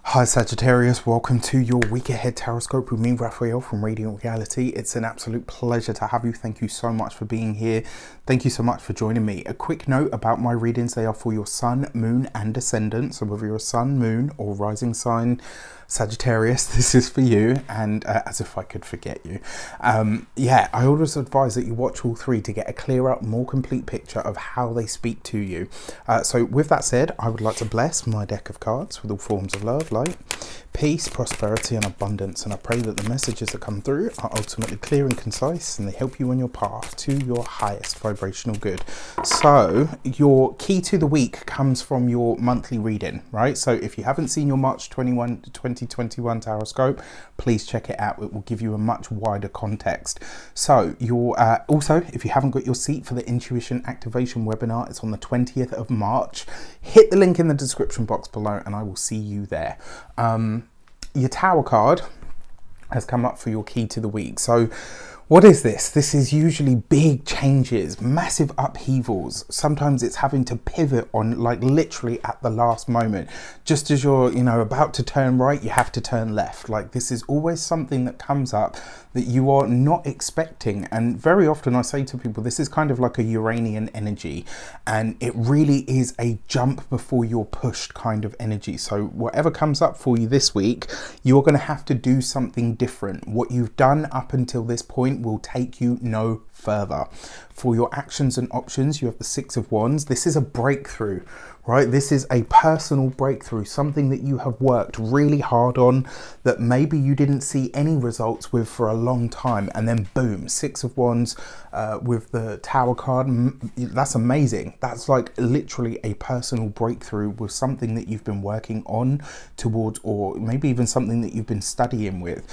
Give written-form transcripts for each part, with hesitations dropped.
Hi Sagittarius, welcome to your week ahead taroscope with me, Raphael from Reydiant Reality. It's an absolute pleasure to have you. Thank you so much for being here. Thank you so much for joining me. A quick note about my readings: they are for your sun, moon and ascendant. So whether you're a sun, moon or rising sign Sagittarius, this is for you. And as if I could forget you. Yeah, I always advise that you watch all three to get a clearer, more complete picture of how they speak to you. So with that said, I would like to bless my deck of cards with all forms of love, light, peace, prosperity and abundance, and I pray that the messages that come through are ultimately clear and concise and they help you on your path to your highest vibrational good. So your key to the week comes from your monthly reading, right? So if you haven't seen your March 2021 taroscope, please check it out. It will give you a much wider context. So you're also, if you haven't got your seat for the intuition activation webinar, it's on the 20th of March. Hit the link in the description box below and I will see you there. Your Tower card has come up for your key to the week. So what is this? This is usually big changes, massive upheavals. Sometimes it's having to pivot on, like, literally at the last moment. Just as you're, about to turn right, you have to turn left. Like, this is always something that comes up that you are not expecting. And very often I say to people, this is kind of like a Uranian energy, and it really is a jump before you're pushed kind of energy. So whatever comes up for you this week, you're going to have to do something different. What you've done up until this point will take you no further. For your actions and options, you have the Six of Wands. This is a breakthrough, right? This is a personal breakthrough, something that you have worked really hard on that maybe you didn't see any results with for a long time, and then boom, Six of Wands with the Tower card. That's amazing. That's like literally a personal breakthrough with something that you've been working on towards, or maybe even something that you've been studying with.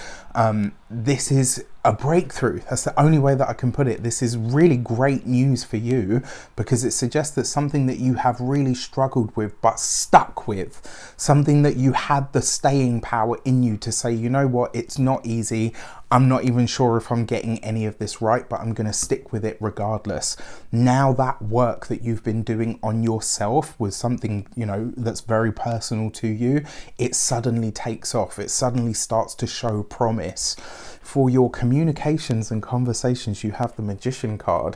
This is a breakthrough. That's the only way that I can put it. This is really great news for you because it suggests that something that you have really struggled with but stuck with, something that you had the staying power in you to say, you know what, it's not easy. I'm not even sure if I'm getting any of this right, but I'm going to stick with it regardless. Now that work that you've been doing on yourself with something, that's very personal to you, it suddenly takes off. It suddenly starts to show promise. For your communications and conversations, you have the Magician card.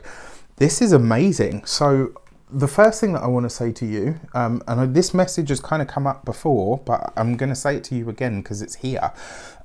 This is amazing. So the first thing that I want to say to you, and this message has kind of come up before, but I'm going to say it to you again because it's here.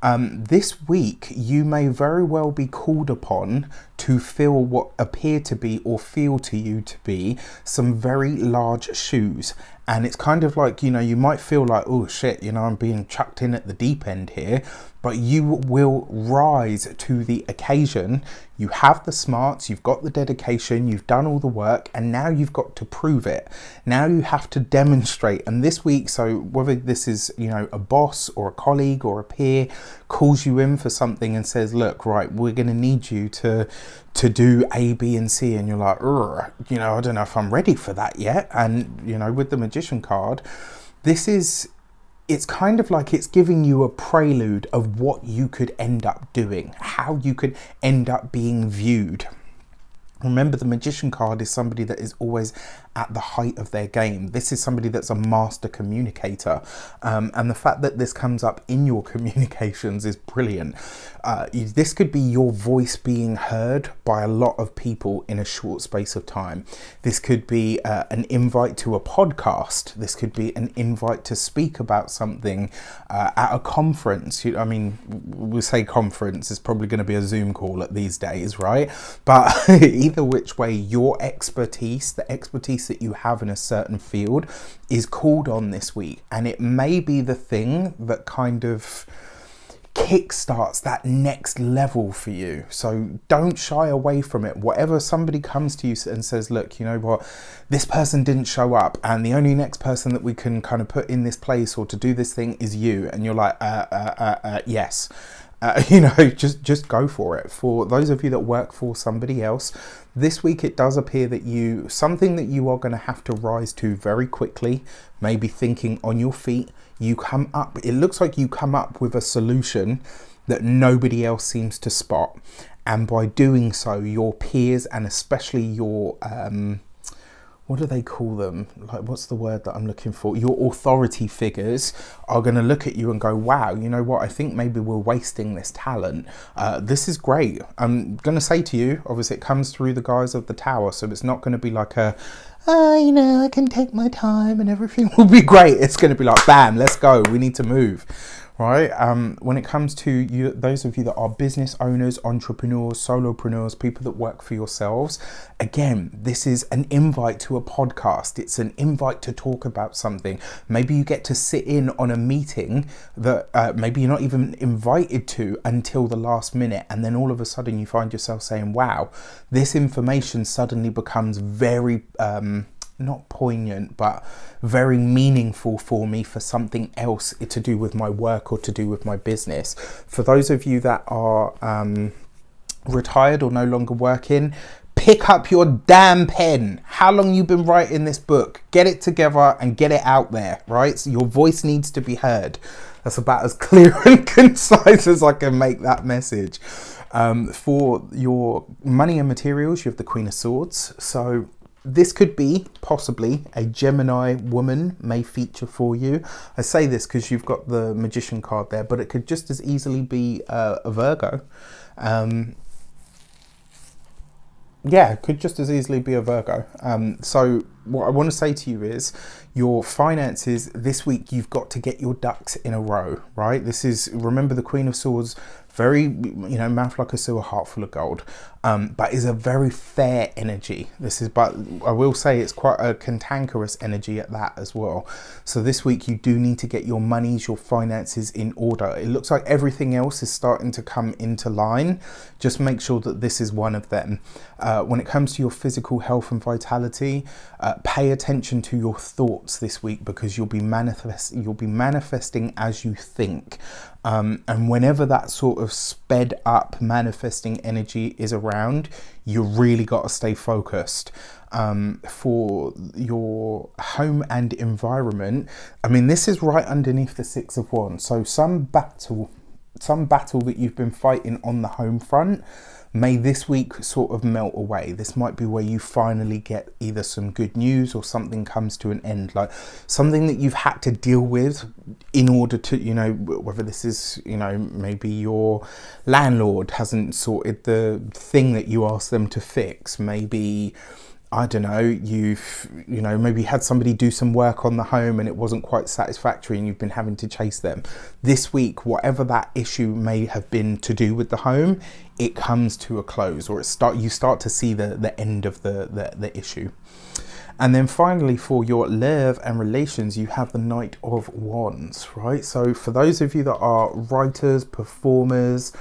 This week, you may very well be called upon to fill what appear to be, or feel to you to be, some very large shoes. And it's kind of like, you might feel like, oh shit, I'm being chucked in at the deep end here, but you will rise to the occasion. You have the smarts, you've got the dedication, you've done all the work, and now you've got to prove it. Now you have to demonstrate. And this week, so whether this is, a boss or a colleague or a peer calls you in for something and says, look, right, we're going to need you to do A, B and C, and you're like, I don't know if I'm ready for that yet. And with the Magician card, it's kind of like it's giving you a prelude of what you could end up doing, how you could end up being viewed. Remember, the Magician card is somebody that is always at the height of their game. This is somebody that's a master communicator. And the fact that this comes up in your communications is brilliant. This could be your voice being heard by a lot of people in a short space of time. This could be an invite to a podcast. This could be an invite to speak about something at a conference. We'll say conference, is probably going to be a Zoom call at these days, right? But either which way, your expertise, the expertise that you have in a certain field, is called on this week, and it may be the thing that kind of kickstarts that next level for you. So don't shy away from it. Whatever somebody comes to you and says, look, you know what, this person didn't show up and the only next person that we can kind of put in this place or to do this thing is you, and you're like, yes. Just go for it. For those of you that work for somebody else, this week it does appear that something that you are going to have to rise to very quickly, maybe thinking on your feet. It looks like you come up with a solution that nobody else seems to spot, and by doing so, your peers and especially your what do they call them? Like, what's the word that I'm looking for? Your authority figures are going to look at you and go, wow, you know what? I think maybe we're wasting this talent. This is great. I'm going to say to you, obviously it comes through the guise of the Tower. So it's not going to be like a, you know, I can take my time and everything will be great. It's going to be like, bam, let's go. We need to move. Right. When it comes to you, those of you that are business owners, entrepreneurs, solopreneurs, people that work for yourselves, again, this is an invite to a podcast. It's an invite to talk about something. Maybe you get to sit in on a meeting that maybe you're not even invited to until the last minute. And then all of a sudden you find yourself saying, wow, this information suddenly becomes very, not poignant, but very meaningful for me for something else to do with my work or to do with my business. For those of you that are retired or no longer working, pick up your damn pen. How long you been writing this book? Get it together and get it out there, right? So your voice needs to be heard. That's about as clear and concise as I can make that message. For your money and materials, you have the Queen of Swords. So this could be possibly a Gemini woman may feature for you. I say this because you've got the Magician card there, but it could just as easily be a Virgo. Yeah, it could just as easily be a Virgo. So what I want to say to you is your finances this week, you've got to get your ducks in a row, right? This is, remember the Queen of Swords, very, you know, mouth like a sewer, heart full of gold, but is a very fair energy. This is, but I will say it's quite a cantankerous energy at that as well. So this week you do need to get your monies, your finances in order. It looks like everything else is starting to come into line. Just make sure that this is one of them. When it comes to your physical health and vitality, pay attention to your thoughts this week, because you'll be manifesting as you think. And whenever that sort of sped up manifesting energy is around, you really got to stay focused. For your home and environment, I mean, this is right underneath the Six of Wands. So some battle that you've been fighting on the home front may this week sort of melt away. This might be where you finally get either some good news or something comes to an end, like something that you've had to deal with in order to, you know, whether this is, you know, maybe your landlord hasn't sorted the thing that you asked them to fix. Maybe, I don't know, you've, you know, maybe had somebody do some work on the home and it wasn't quite satisfactory and you've been having to chase them. This week, whatever that issue may have been to do with the home, it comes to a close, or you start to see the end of the issue. And then finally, for your love and relations, you have the Knight of Wands, right? So for those of you that are writers, performers,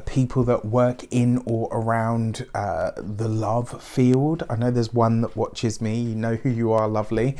people that work in or around the love field, I know there's one that watches me, you know who you are, lovely.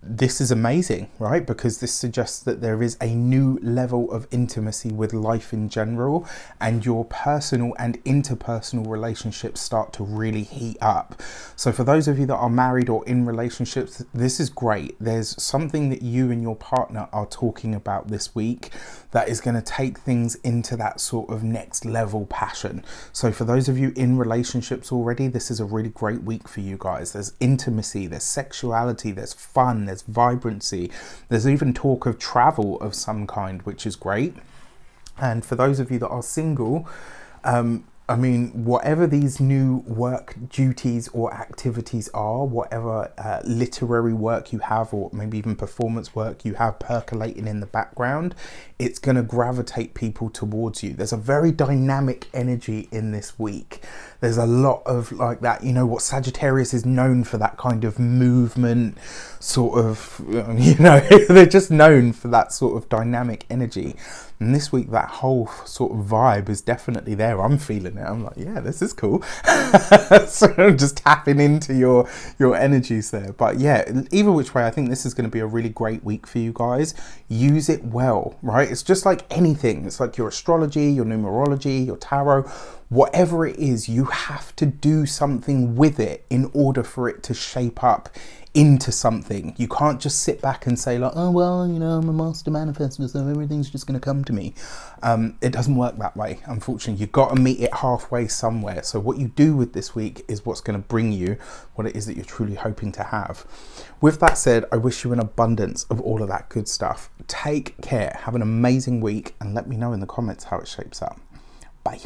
This is amazing, right? Because this suggests that there is a new level of intimacy with life in general, and your personal and interpersonal relationships start to really heat up. So for those of you that are married or in relationships, this is great. There's something that you and your partner are talking about this week that is going to take things into that sort of next level passion. So for those of you in relationships already, this is a really great week for you guys. There's intimacy, there's sexuality, there's fun, there's vibrancy, there's even talk of travel of some kind, which is great. And for those of you that are single, I mean, whatever these new work duties or activities are, whatever literary work you have, or maybe even performance work you have percolating in the background, it's going to gravitate people towards you. There's a very dynamic energy in this week. There's a lot of like that, you know, what Sagittarius is known for, that kind of movement, sort of, you know, they're just known for that sort of dynamic energy. And this week, that whole sort of vibe is definitely there. I'm feeling it. I'm like, yeah, this is cool. So I'm just tapping into your energies there. But yeah, either which way, I think this is going to be a really great week for you guys. Use it well, right? It's just like anything. It's like your astrology, your numerology, your tarot, whatever it is, you have to do something with it in order for it to shape up into something. You can't just sit back and say like, oh well, you know, I'm a master manifestor, so everything's just going to come to me. It doesn't work that way, unfortunately. You've got to meet it halfway somewhere. So what you do with this week is what's going to bring you what it is that you're truly hoping to have. With that said, I wish you an abundance of all of that good stuff. Take care, have an amazing week, and let me know in the comments how it shapes up. Bye.